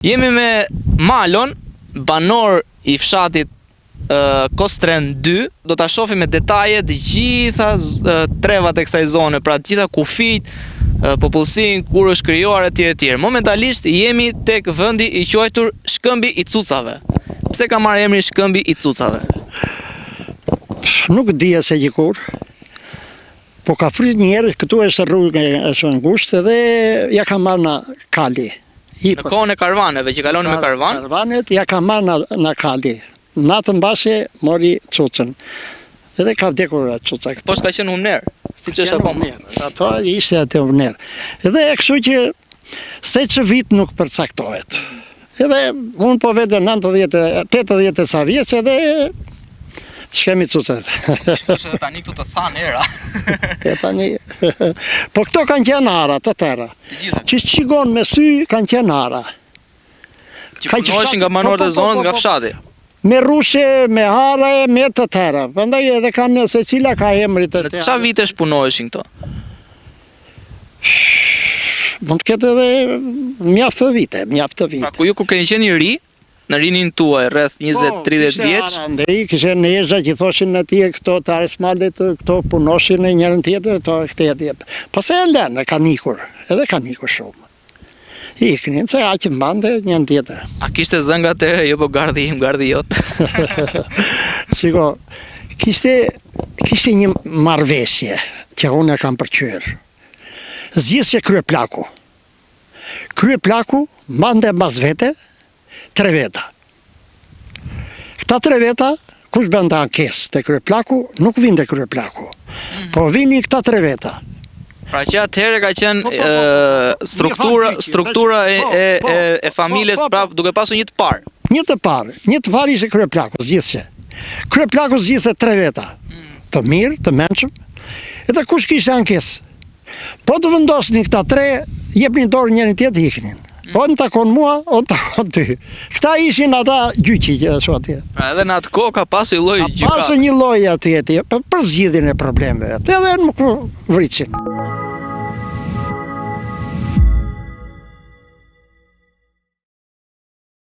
Jemi me Malon, banor I fshatit Kostren 2. Do ta shohim me detaje të gjitha trevat e kësaj zone, pra të gjitha kufijt, popullsinë, kur është krijuar etj. Momentalisht jemi tek vendi I quajtur Shkëmbi I Cucave. Pse ka marrë emrin Shkëmbi I Cucave? Nuk dija se dikur. Po ka frit njerëz, këtu është rrugë e ngushtë dhe ja ka marrë në kali. Në kohën e karvaneve, që kalonin me karvan? Karvanet ja ka marrë në kali. Natën mbasi mori cucën. Edhe ka vdekur cuca këtu. Po s'ka qenë humner, siç është akoma. Ato ishte atë humner. Edhe kështu që se që vit nuk përcaktohet. Edhe unë po vete 80 sa vjeç edhe Shkëmbi I Cucave. Kurse tani këtu të thanë era. E tani. Po këto kanë qenë ara, të tëra. Që shqigon me sy kanë qenë ara. Që punoheshin nga banorët e zonës nga fshati. Me rushe, me hare, me të tëra. Prandaj edhe kanë secila ka emrit të tëra. Në çfarë vitesh punoheshin këto? Mund të ketë edhe mjaft të vite. Pra ku ju kur keni qenë I ri, në rinin tuaj, rreth 20-30 vjeç. Andej, kishe nezha që thoshin atje këto të aresmalit, këto punoshin e njërën tjetër, këto tjetër. Pas e lënë, kanë ikur, edhe kanë ikur shumë. Iknin, se aqë mbande njërën tjetër. A kishte zënga atëherë, jo po gardi im, gardi jot? Shiko, kishte një marrëveshje që unë e kam përqyrë. Zgjisje kryeplaku. Kryeplaku mande mbas vete 3 veta. Këta 3 veta, kush bënda ankesë te kryeplaku, nuk vinte kryeplaku. Po vini këta 3 veta. Pra që atëherë ka qenë struktura e familjes, prap duke pasur një të parë. Një të parë ishte kryeplaku, zgjisje. Kryeplaku zgjiste 3 veta. Të mirë, të mençëm. Edhe kush kishte ankesë. Po të vendosnin këta 3, jepnin dorë njërin tjetër iknin. O në takon mua, o në takon ty. Këta ishin ata gjyqi që ashtu atje. Pra edhe në atë kohë ka pasur një lloj gjykate. Ka pasur një lloj atje për zgjidhjen e problemeve. Edhe nuk vricin.